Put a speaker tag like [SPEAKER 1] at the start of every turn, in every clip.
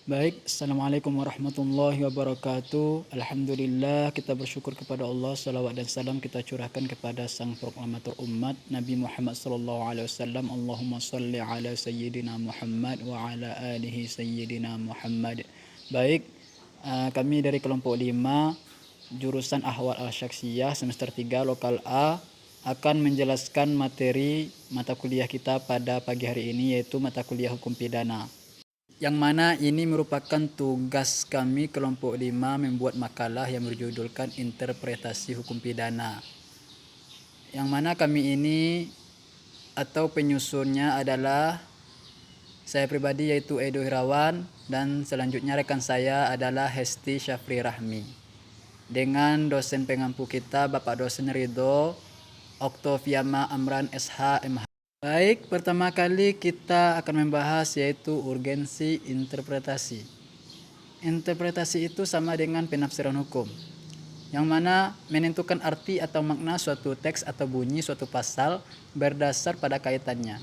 [SPEAKER 1] Baik, Assalamualaikum warahmatullahi wabarakatuh. Alhamdulillah, kita bersyukur kepada Allah. Salawat dan salam kita curahkan kepada sang proklamator umat Nabi Muhammad sallallahu alaihi wasallam. Allahumma salli ala sayyidina Muhammad wa ala alihi sayyidina Muhammad. Baik, kami dari kelompok 5 jurusan Ahwal Al-Syakhsiyah semester 3 lokal A akan menjelaskan materi mata kuliah kita pada pagi hari ini, yaitu mata kuliah hukum pidana. Yang mana ini merupakan tugas kami kelompok 5 membuat makalah yang berjudulkan Interpretasi Hukum Pidana. Yang mana kami ini atau penyusunnya adalah saya pribadi, yaitu Edo Irawan, dan selanjutnya rekan saya adalah Hesti Syafri Rahmi. Dengan dosen pengampu kita Bapak Dosen Ridho Oktoviama Amran SH MH. Baik, pertama kali kita akan membahas yaitu urgensi interpretasi. Interpretasi itu sama dengan penafsiran hukum, yang mana menentukan arti atau makna suatu teks atau bunyi suatu pasal berdasar pada kaitannya.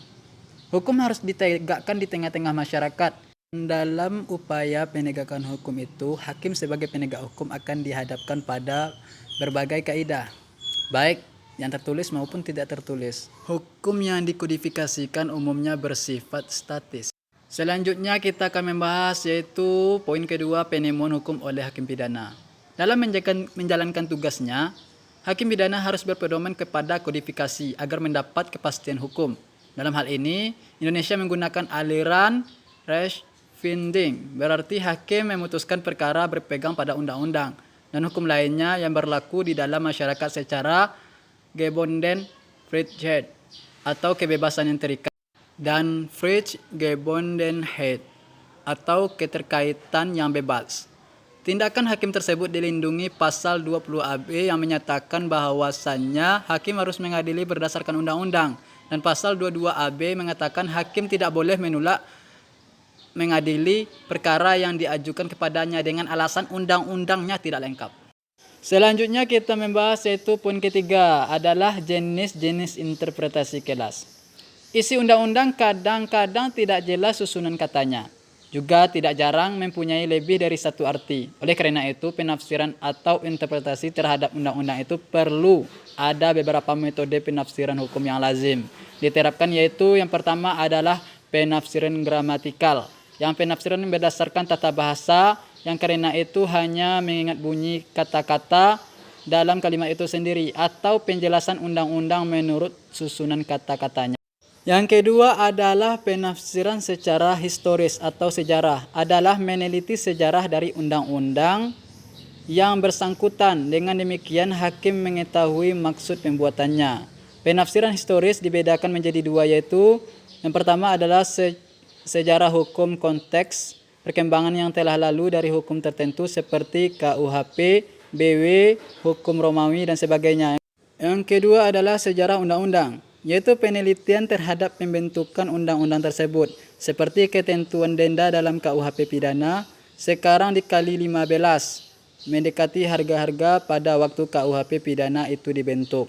[SPEAKER 1] Hukum harus ditegakkan di tengah-tengah masyarakat. Dalam upaya penegakan hukum itu, hakim sebagai penegak hukum akan dihadapkan pada berbagai kaidah, baik yang tertulis maupun tidak tertulis. Hukum yang dikodifikasikan umumnya bersifat statis. Selanjutnya kita akan membahas yaitu poin kedua, penemuan hukum oleh hakim pidana. Dalam menjalankan tugasnya, hakim pidana harus berpedoman kepada kodifikasi agar mendapat kepastian hukum. Dalam hal ini, Indonesia menggunakan aliran res finding, berarti hakim memutuskan perkara berpegang pada undang-undang dan hukum lainnya yang berlaku di dalam masyarakat secara Gebondenfreiheit atau kebebasan yang terikat, dan Vrijgebondenheid atau keterkaitan yang bebas. Tindakan hakim tersebut dilindungi pasal 20 AB yang menyatakan bahwasannya hakim harus mengadili berdasarkan undang-undang, dan pasal 22 AB mengatakan hakim tidak boleh menolak mengadili perkara yang diajukan kepadanya dengan alasan undang-undangnya tidak lengkap. Selanjutnya kita membahas yaitu poin ketiga adalah jenis-jenis interpretasi kelas. Isi undang-undang kadang-kadang tidak jelas susunan katanya, juga tidak jarang mempunyai lebih dari satu arti. Oleh karena itu, penafsiran atau interpretasi terhadap undang-undang itu perlu ada beberapa metode penafsiran hukum yang lazim diterapkan, yaitu yang pertama adalah penafsiran gramatikal, yang penafsiran berdasarkan tata bahasa, yang karena itu hanya mengingat bunyi kata-kata dalam kalimat itu sendiri atau penjelasan undang-undang menurut susunan kata-katanya. Yang kedua adalah penafsiran secara historis atau sejarah, adalah meneliti sejarah dari undang-undang yang bersangkutan. Dengan demikian hakim mengetahui maksud pembuatannya. Penafsiran historis dibedakan menjadi dua, yaitu yang pertama adalah sejarah hukum konteks perkembangan yang telah lalu dari hukum tertentu seperti KUHP, BW, hukum Romawi, dan sebagainya. Yang kedua adalah sejarah undang-undang, yaitu penelitian terhadap pembentukan undang-undang tersebut, seperti ketentuan denda dalam KUHP pidana sekarang dikali 15, mendekati harga-harga pada waktu KUHP pidana itu dibentuk.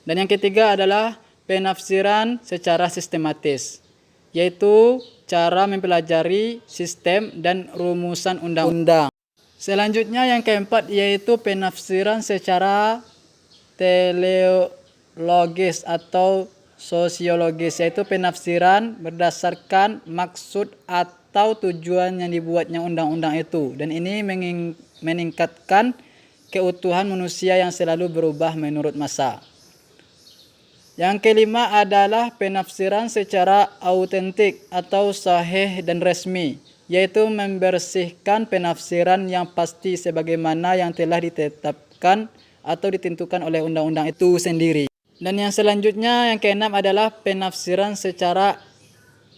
[SPEAKER 1] Dan yang ketiga adalah penafsiran secara sistematis, yaitu cara mempelajari sistem dan rumusan undang-undang. Selanjutnya yang keempat yaitu penafsiran secara teleologis atau sosiologis, yaitu penafsiran berdasarkan maksud atau tujuan yang dibuatnya undang-undang itu, dan ini meningkatkan keutuhan manusia yang selalu berubah menurut masa. Yang kelima adalah penafsiran secara autentik atau sahih dan resmi, yaitu membersihkan penafsiran yang pasti sebagaimana yang telah ditetapkan atau ditentukan oleh undang-undang itu sendiri. Dan yang selanjutnya yang keenam adalah penafsiran secara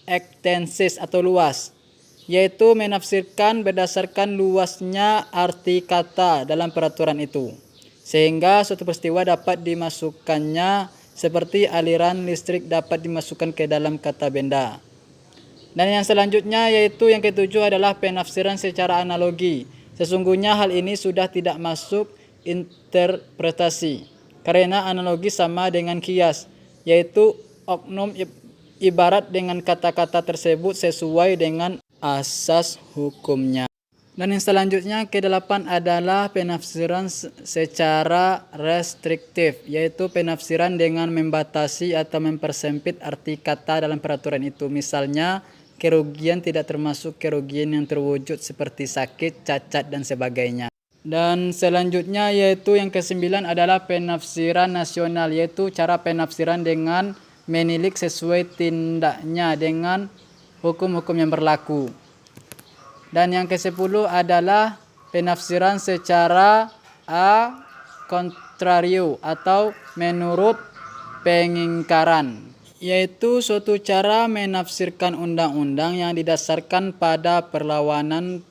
[SPEAKER 1] ekstensis atau luas, yaitu menafsirkan berdasarkan luasnya arti kata dalam peraturan itu, sehingga suatu peristiwa dapat dimasukkannya seperti aliran listrik dapat dimasukkan ke dalam kata benda. Dan yang selanjutnya yaitu yang ketujuh adalah penafsiran secara analogi. Sesungguhnya hal ini sudah tidak masuk interpretasi, karena analogi sama dengan kias, yaitu oknum ibarat dengan kata-kata tersebut sesuai dengan asas hukumnya. Dan yang selanjutnya ke-8 adalah penafsiran secara restriktif, yaitu penafsiran dengan membatasi atau mempersempit arti kata dalam peraturan itu. Misalnya, kerugian tidak termasuk kerugian yang terwujud seperti sakit, cacat, dan sebagainya. Dan selanjutnya yaitu yang ke-9 adalah penafsiran nasional, yaitu cara penafsiran dengan menilik sesuai tindaknya dengan hukum-hukum yang berlaku. Dan yang ke-10 adalah penafsiran secara a contrario atau menurut pengingkaran, yaitu suatu cara menafsirkan undang-undang yang didasarkan pada perlawanan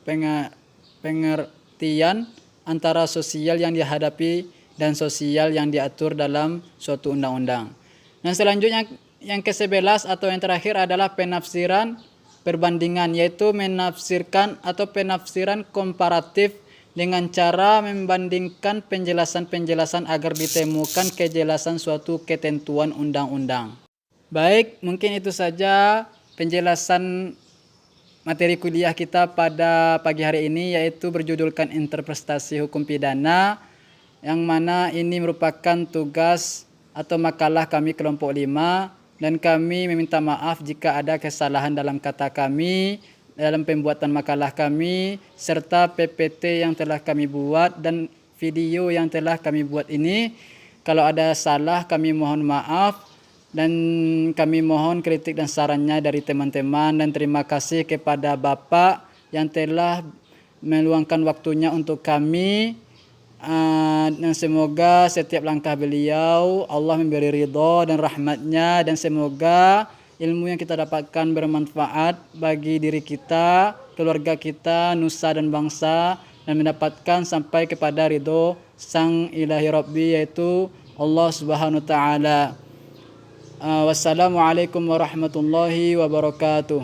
[SPEAKER 1] pengertian antara sosial yang dihadapi dan sosial yang diatur dalam suatu undang-undang. Dan selanjutnya yang ke-11 atau yang terakhir adalah penafsiran perbandingan, yaitu menafsirkan atau penafsiran komparatif dengan cara membandingkan penjelasan-penjelasan agar ditemukan kejelasan suatu ketentuan undang-undang. Baik, mungkin itu saja penjelasan materi kuliah kita pada pagi hari ini, yaitu berjudulkan interpretasi hukum pidana, yang mana ini merupakan tugas atau makalah kami kelompok 5. Dan kami meminta maaf jika ada kesalahan dalam kata kami, dalam pembuatan makalah kami, serta PPT yang telah kami buat dan video yang telah kami buat ini. Kalau ada salah kami mohon maaf dan kami mohon kritik dan sarannya dari teman-teman. Dan terima kasih kepada Bapak yang telah meluangkan waktunya untuk kami. Dan semoga setiap langkah beliau Allah memberi ridho dan rahmatnya, dan semoga ilmu yang kita dapatkan bermanfaat bagi diri kita, keluarga kita, nusa dan bangsa, dan mendapatkan sampai kepada ridho Sang Ilahi Rabbi, yaitu Allah Subhanahu wa Ta'ala. Wassalamualaikum warahmatullahi wabarakatuh.